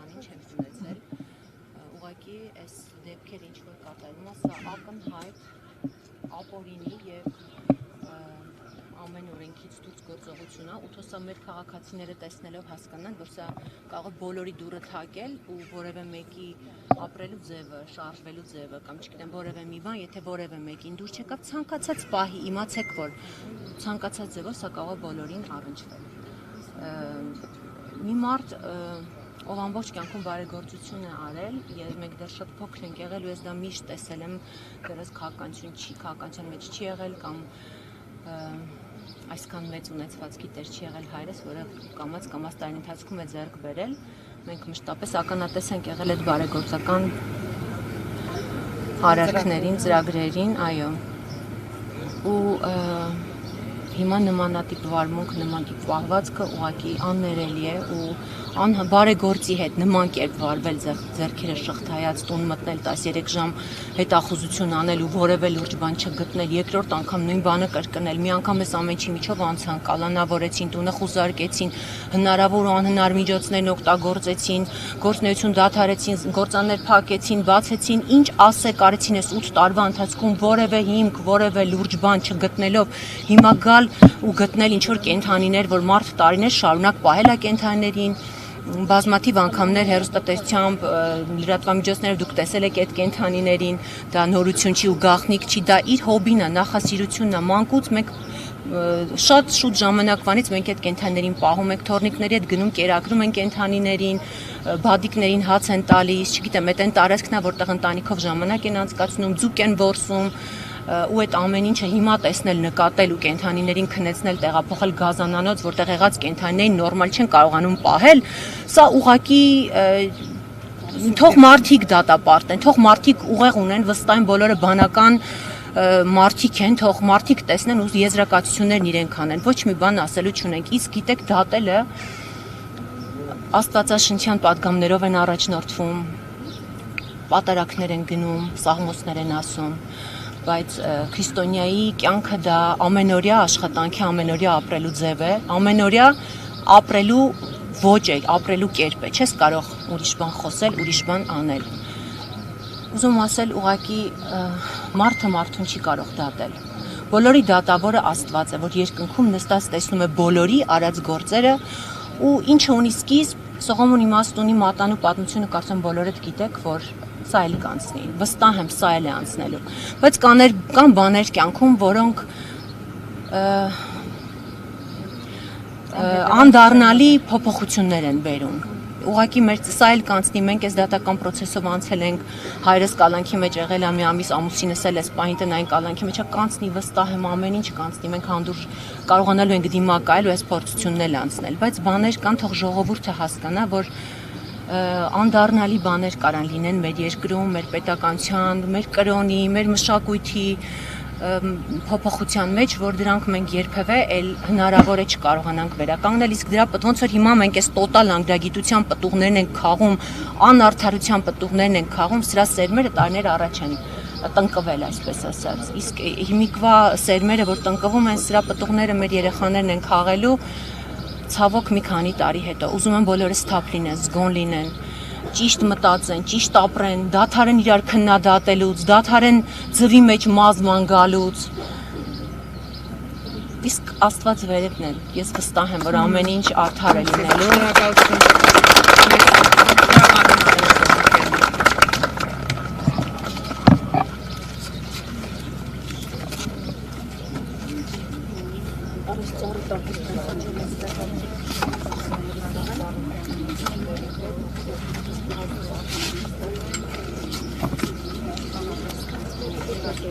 բանին չենք ունեցել, ուղղակի այս դեպքերը ինչ որ կատարվում է, սա ակնհայտ ապօրինի եւ ամեն օրենքից դուրս գործողություն է, ու թող սա մեր քաղաքացիները տեսնելով հասկանան, որ սա կարող է բոլորի դուրը թակել ու որևէ մեկի ապրելու ձևը, շարժվելու ձևը կամ չգիտեմ որևէ մի բան, եթե որևէ մեկին դուր չեկավ ցանկացած պահի, իմացեք, որ ցանկացած ձևով սա կարող է բոլորին առնչվել։ Մի մարդ, ով ամբողջ կյանքում բարեգործություն է արել, եւ մենք դեռ շատ փոքր ենք եղել ու ես դա միշտ տեսել եմ, դեռս քաղաքականության մեջ չի եղել կամ այսքան մեծ ունեցվածքի տեր չի եղել հայրս, որը կամաց տարին ընթացքում է ձեռք բերել, մենք մշտապես ականատես ենք եղել այդ բարեգործական արարքներին, ծրագրերին, այո, ու հիմա նմանատիպ վարմունք, նմանատիպ պահվածքը ուղղակի աններելի է ու բարեգործի հետ նման կերպ վարվել, ձեռքերը շղթայած, տուն մտնել 13 ժամ հետախուզություն անել ու որևէ լուրջ բան չգտնել, երկրորդ անգամ նույն բանը կրկնել, մի անգամ էս ամեն ինչի միջով անցան, կալանավորեցին, տունը խուզարկեցին, հնարավոր ու անհնար միջոցներն օգտագործեցին, գործունեություն դադարեցին, գործաններ փակեցին, բացեցին, ինչ ասեք արեցին այս 8 տարվա ընթացքում որևէ հիմք, որևէ լուրջ բան չգտնելով, հիմա գալ ու գտնել ինչ որ կենդանիներ, որ մարդ տարիներ շարունակ պահել է կենդանիներին, բազմաթիվ անգամներ հեռուստատեսությամբ, լրատվամիջոցներով դուք տեսել եք այդ կենդանիներին, դա նորություն չի ու գաղտնիք չի, դա իր հոբին է, նախասիրությունն է, մանկուց մենք շատ շուտ ժամանակվանից մենք այդ կենդանիներին պահում ենք, թորնիկների հետ գնում կերակրում են կենդանիներին, բադիկներին հաց են տալիս, չգիտեմ, այդ այն տարածքն է, որտեղ ընտանիքով ժամանակ են անցկացնում, ձուկ են որսում, ու այդ ամեն ինչը հիմա տեսնել, նկատել ու կենդանիներին քնեցնել, տեղափոխել գազանանոց, որտեղ եղած կենդանիներին նորմալ չեն կարողանում պահել, սա ուղղակի թող մարդիկ դատապարտեն, թող մարդիկ ուղեղ ունեն, վստահ եմ բոլորը բանական մարդիկ են, թող մարդիկ տեսնեն ու եզրակացություններն իրենք անեն, ոչ մի բան ասելու չունենք, իսկ գիտեք դատելը աստվածաշնչյան պատգամներով են առաջնորդվում, պատարակներ են գնում, սաղմոսներ են ասում, բայց քրիստոնյայի կյանքը դա ամենօրյա աշխատանքի, ամենօրյա ապրելու ձև է, ամենօրյա ապրելու ոճ է, ապրելու կերպ է, չես կարող ուրիշ բան խոսել, ուրիշ բան անել։ Ուզում ասել ուղղակի մարդը մարդուն չի կարող դատել։ Բոլորի դատավորը Աստված է, որ երկնքում նստած տեսնում է բոլորի արած գործերը ու ինչը ունի սկիզբ, Սողոմոն իմաստունի մատանու պատմությունը կարծեմ բոլորդ գիտեք, որ սա էլ կանցնի, վստահ եմ սա էլ է անցնելու, բայց կան բաներ կյանքում, որոնք անդառնալի փոփոխություններ են բերում, ուղղակի սա էլ կանցնի, մենք այս դատական պրոցեսով անցել ենք, հայրս կալանքի մեջ եղել է մի ամիս, ամուսինս էլ էս պահին տնային կալանքի մեջ կանցնի, վստահ եմ ամեն ինչ կանցնի, մենք հանդուրժ կարողանալու ենք դիմակայել ու այս փորձությունն էլ անցնել, բայց բաներ կան, թող ժողովուրդը հասկանա, որ անդառնալի բաներ կարան լինեն մեր երկրում, մեր պետականության, մեր կրոնի, մեր մշակույթի փոփոխության մեջ, որ դրանք մենք երբևէ էլ հնարավոր է չկարողանանք վերականգնել, իսկ դրա ոնց որ հիմա մենք այս տոտալ անգրագիտության պտուղներն ենք քաղում, անարդարության պտուղներն ենք քաղում, սրա սերմերը տարիներ առաջ են տնկվել, այսպես ասած, իսկ հիմիկվա սերմերը, որ տնկվում են, սրա պտուղները մեր երեխաներն են քաղելու ցավոք մի քանի տարի հետո, ուզում եմ բոլորս թափ լինեն, զգոն լինեն, ճիշտ մտածեն, ճիշտ ապրեն, դադարեն իրար քննադատելուց, դադարեն ձվի մեջ մազման գալուց, իսկ Աստված վերևն է, ես վստահ եմ, որ ամեն ինչ արդար է լինելու,